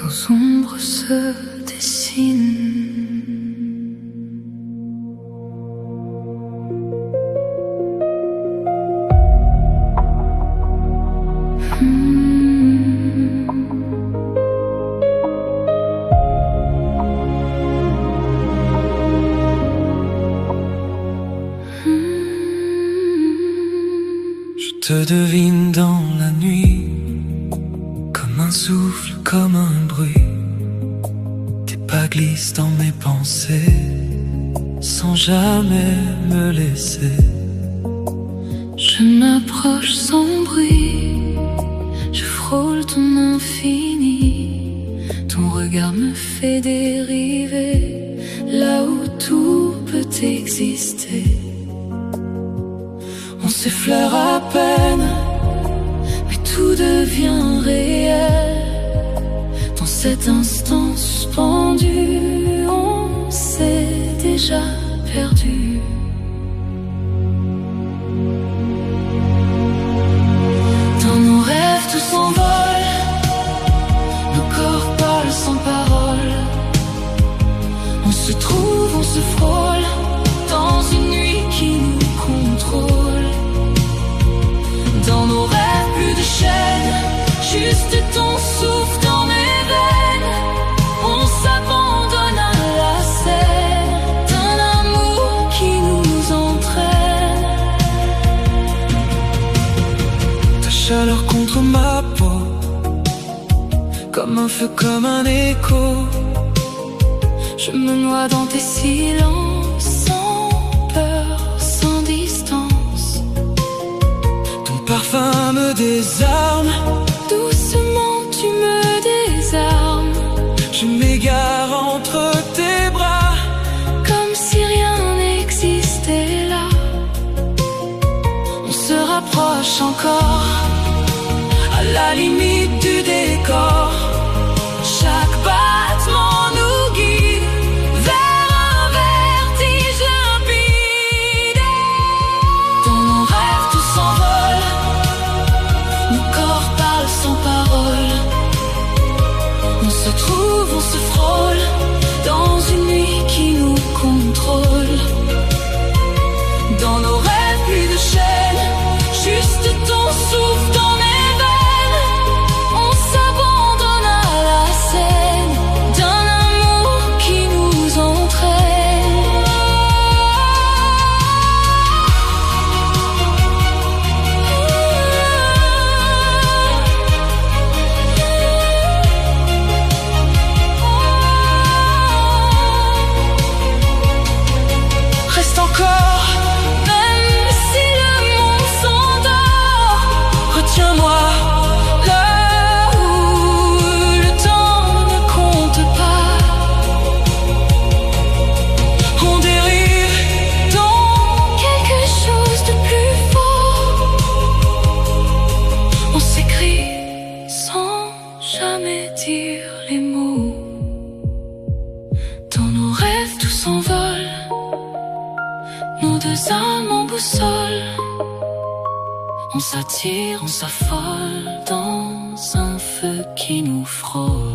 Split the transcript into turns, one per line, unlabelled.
nos ombres se dessinent.
Je te devine dans la nuit, comme un souffle, comme un bruit. Tes pas glissent dans mes pensées, sans jamais me laisser.
Je m'approche sans bruit, je frôle ton infini. Ton regard me fait dériver, là où tout peut exister.
On s'effleure à peine,
mais tout devient réel. Dans cet instant suspendu, on s'est déjà perdu. Dans nos rêves tout s'envole, nos corps parlent sans parole. On se trouve, on se frôle, dans une nuit qui nous contrôle. Dans nos rêves, plus de chaînes, juste ton souffle dans mes veines. On s'abandonne à la scène d'un amour qui nous entraîne.
ta chaleur contre ma peau, comme un feu, comme un écho.
Je me noie dans tes silences, sans peur, sans distance.
Ton parfum me désarme,
Doucement tu me désarmes,
je m'égare entre tes bras.
comme si rien n'existait là.
On se rapproche encore, à la limite du décor. Chaque battement nous guide vers un vertige limpide.
Dans nos rêves tout s'envole, nos corps parlent sans parole. On se trouve, on se frôle, dans une nuit qui nous contrôle.
Dans nos rêves, plus de chaînes, juste ton souffle dans mes veines.
On s'abandonne à la scène d'un amour qui nous entraîne.
Reste encore,
Même si le monde s'endort,
retiens-moi
là où le temps ne compte pas.
on dérive
Dans quelque chose de plus fort, on s'écrit sans jamais dire les mots. Dans nos rêves tout s'envole, nos deux âmes en boussole. On s'attire, on s'affole dans un feu qui nous frôle.